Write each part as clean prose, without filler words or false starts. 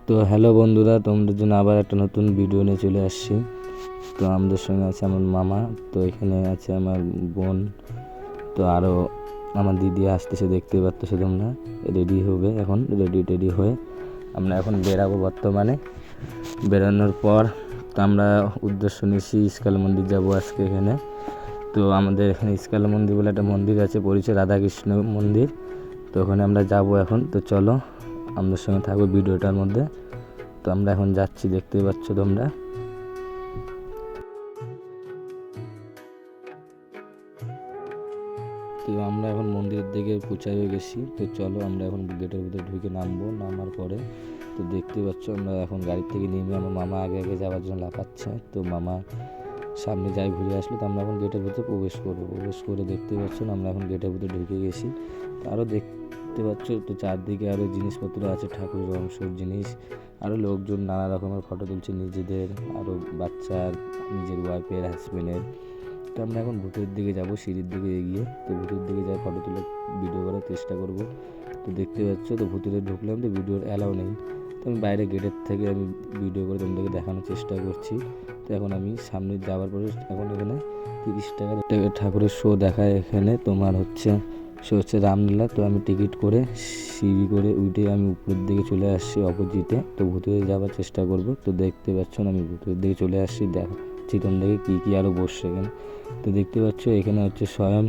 তো হ্যালো বন্ধুরা, তোমাদের জন্য আবার একটা নতুন ভিডিও নিয়ে চলে আসছি। তো আমাদের সঙ্গে আছে আমার মামা, তো এখানে আছে আমার বোন, তো আরও আমার দিদি আসতেছে, দেখতে পাচ্ছ তোমরা। রেডি হবে এখন, রেডি হয়ে আমরা এখন বেরাবো। বর্তমানে বেরানোর পর তো আমরা উদ্দেশ্য নিয়েছি ইস্কাল মন্দির যাবো আজকে এখানে। তো আমাদের এখানে ইস্কাল মন্দির বলে একটা মন্দির আছে, পরিচয় রাধাকৃষ্ণ মন্দির। তো ওখানে আমরা যাবো এখন। তো চলো আমাদের সঙ্গে থাকবো ভিডিওটার মধ্যে। তো আমরা এখন যাচ্ছি, দেখতেই পাচ্ছ তোমরা। তো আমরা এখন মন্দিরের দিকে পৌঁছাই হয়ে গেছি। তো চলো আমরা এখন গেটের ভিতরে ঢুকে নামবো। নামার পরে তো দেখতে পাচ্ছ আমরা এখন গাড়ি থেকে নেমে আমার মামা আগে যাওয়ার জন্য লাফাচ্ছে। তো মামা সামনে যাই ঘুরে আসলো। তো আমরা এখন গেটের ভিতরে প্রবেশ করে দেখতে পাচ্ছ আমরা এখন গেটের ভিতরে ঢুকে গেছি। তো আরও দেখতে পাচ্ছ তো চারদিকে আরও জিনিসপত্র আছে, ঠাকুরের অংশের জিনিস, আরও লোকজন নানা রকমের ফটো তুলছে নিজেদের, আরও বাচ্চার, নিজের ওয়াইফের, হাজব্যান্ডের। তো আমরা এখন ভূতের দিকে যাব, সিঁড়ির দিকে এগিয়ে। তো ভূতের দিকে যাই ফটো তুলে ভিডিও করার চেষ্টা করব। তো দেখতে পাচ্ছ তো ভূতের ঢুকলাম, তো ভিডিওর অ্যালাউ নেই। তো আমি বাইরে গেটের থেকে আমি ভিডিও করে তোমাদেরকে দেখানোর চেষ্টা করছি। তো এখন আমি সামনে যাওয়ার পরে এখন এখানে 30 টাকা ঠাকুরের শো দেখায়। এখানে তোমার শো হচ্ছে রামলীলা। তো আমি টিকিট করে সিঁড়ি করে উঠে আমি উপরের দিকে চলে আসছি অপোজিটে। তো ভূতের যাওয়ার চেষ্টা করব। তো দেখতে পাচ্ছ না আমি ভূতের দিকে চলে আসছি, দেখাচ্ছি তোমাদেরকে কী কী আরও বসছে এখানে। তো দেখতে পাচ্ছ এখানে স্বয়ং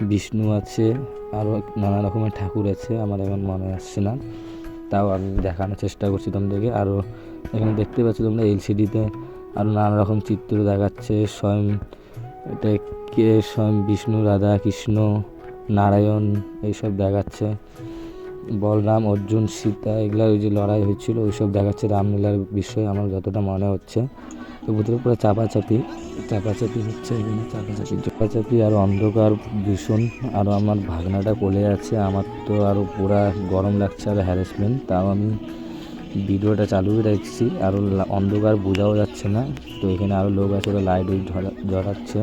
বিষ্ণু আছে, আরও নানা রকমের ঠাকুর আছে, আমার এখন মনে আসছে না, তাও আমি দেখানোর চেষ্টা করছি তোমাদেরকে। আরও এখানে দেখতে পাচ্ছ তোমরা এলসিডিতে আরও নানা রকম চিত্র দেখাচ্ছে। এটা স্বয়ং বিষ্ণু, রাধা, কৃষ্ণ, নারায়ণ এইসব দেখাচ্ছে। বলরাম, অর্জুন, সীতা, এগুলা ওই যে লড়াই হয়েছিল ওইসব দেখাচ্ছে রামলীলার বিষয় আমার যতটা মনে হচ্ছে। তো ভূতের উপরে চাপাচাপি হচ্ছে এখানে, চাপাচাপি আর অন্ধকার ভীষণ। আরও আমার ভাগনাটা কোলে আছে, আমার তো আরও পুরা গরম লাগছে আর হ্যারাসমেন্ট, তাও আমি ভিডিওটা চালু রাখছি। আরও অন্ধকার বোঝাও যাচ্ছে না। তো এখানে আরও লোক আছে, ওরা লাইট জ্বলাচ্ছে,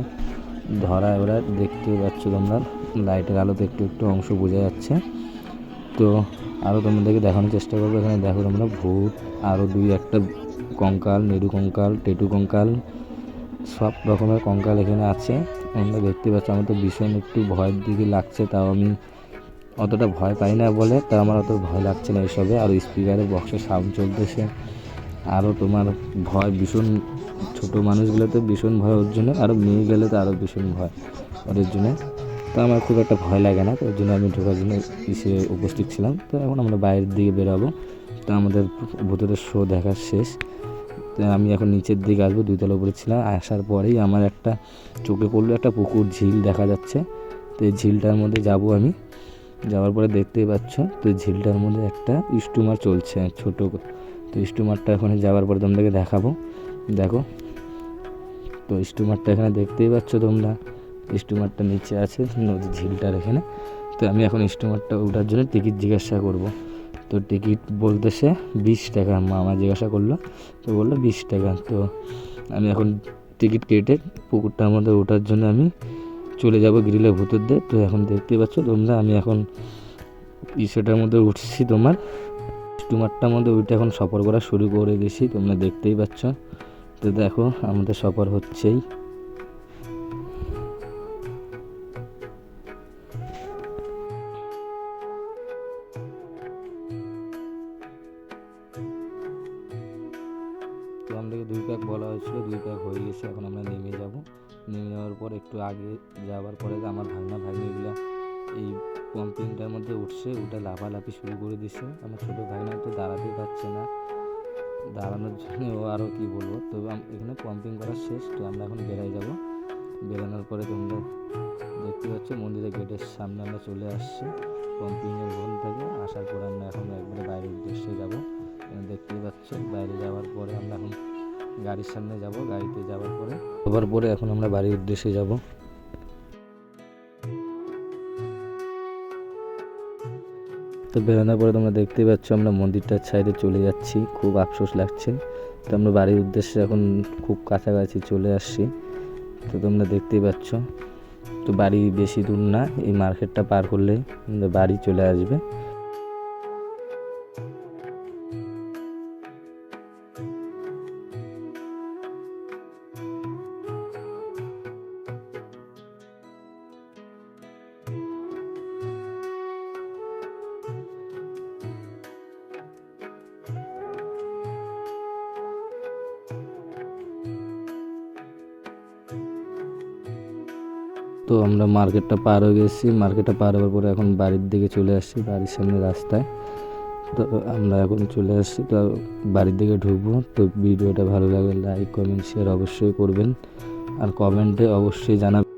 ওরা দেখতে পাচ্ছ তোমরা লাইটের আলোতে একটু অংশ বোঝা যাচ্ছে। তো আরও তোমাদেরকে দেখানোর চেষ্টা করবো। এখানে দেখো তোমরা ভূত, আরও একটা কঙ্কাল, মেরু কঙ্কাল, টেটু কঙ্কাল, সব রকমের কঙ্কাল এখানে আছে। আমরা দেখতে পাচ্ছি, আমার তো ভীষণ একটু ভয়ের দিকে লাগছে, তাও আমি অতটা ভয় পাই না বলে তাও আমার অত ভয় লাগছে না এসবে। আর স্পিকারের বক্সের সাউন্ড চলতেছে, আরও তোমার ভয় ভীষণ। ছোটো মানুষগুলো তো ভীষণ ভয় ওর জন্য, আরও মেয়ে গেলে তো আরও ভীষণ ভয় ওদের জন্য। তো আমার খুব একটা ভয় লাগে না, তো ওর জন্য আমি ঢোকার জন্য উপস্থিত ছিলাম। তো এখন আমরা বাইরের দিকে বেরোবো। তো আমাদের ভূতের শো দেখা শেষ। তো আমি এখন নিচের দিকে আসবো, 2 তলা উপরে ছিলাম। আসার পরেই আমার একটা চোখে পড়লো, একটা পুকুর, ঝিল দেখা যাচ্ছে। তো এই ঝিলটার মধ্যে যাব আমি। যাওয়ার পরে দেখতেই পাচ্ছ তো ঝিলটার মধ্যে একটা স্টিমার চলছে ছোটো। তো স্টিমারটা এখানে যাওয়ার পরে তোমাদেরকে দেখাবো, দেখো। তো স্টিমারটা এখানে দেখতেই পাচ্ছ তোমরা, স্টিমারটা নিচে আছে নদী ঝিলটার এখানে। তো আমি এখন স্টিমারটা ওঠার জন্য টিকিট জিজ্ঞাসা করব। তো টিকিট বলতেছে 20 টাকা। মামা জিজ্ঞাসা করলো, তো বললো 20 টাকা। তো আমি এখন টিকিট কেটে পুকুরটার মধ্যে ওঠার জন্য আমি চলে যাব গ্রিলের ভিতর দিয়ে। তো এখন দেখতে পাচ্ছ তোমরা আমি এখন সেটার মধ্যে উঠছি, তোমার স্টিমারটার মধ্যে উঠে এখন সফর করা শুরু করে দিয়েছি, তোমরা দেখতেই পাচ্ছ। তো দেখো আমাদের সফর হচ্ছেই। তো আমাদেরকে 2 প্যাক বলা হয়েছিল, 2 প্যাক হয়ে গেছে। এখন আমরা নেমে যাব। নেমে যাওয়ার পর একটু আগে যাওয়ার পরে আমার ভাগ্নিগুলো এই পাম্পিংটার মধ্যে উঠছে, ওটা লাফালাফি শুরু করে দিচ্ছে। আমার ছোটো ভাগনা তো দাঁড়াতেই পারছে না, দাঁড়ানোর জন্য ও আরও কী বলবো। তো এখানে পাম্পিং করা শেষ। তো আমরা এখন বেরাই যাব। বেরানোর পরে তোমরা দেখতে পাচ্ছ মন্দিরের গেটের সামনে আমরা চলে আসছি পাম্পিংয়ের ওখান থেকে। আসার পরে আমরা এখন একবারে বাইরের উদ্দেশ্যে যাব। দেখতেই পাচ্ছ বাইরে যাওয়ার পরে আমরা এখন গাড়ির সামনে যাব। গাড়িতে যাওয়ার পরে এখন আমরা বাড়ির উদ্দেশ্যে যাব। তো বেরোনোর পরে তোমরা দেখতেই পাচ্ছ আমরা মন্দিরটার সাইডে চলে যাচ্ছি, খুব আফসোস লাগছে। তো আমরা বাড়ির উদ্দেশ্যে এখন খুব কাছাকাছি চলে আসছি। তো তোমরা দেখতেই পাচ্ছ তো বাড়ি বেশি দূর না, এই মার্কেটটা পার করলেই বাড়ি চলে আসবে। তো আমরা মার্কেটটা পার হয়ে গেছি, মার্কেটটা পার হওয়ার পরে এখন বাড়ির দিকে চলে আসছি, বাড়ির সামনে রাস্তায়। তো আমরা এখন চলে আসছি, তো বাড়ির দিকে ঢুকবো। তো ভিডিওটা ভালো লাগলে লাইক কমেন্ট শেয়ার অবশ্যই করবেন, আর কমেন্টে অবশ্যই জানাবেন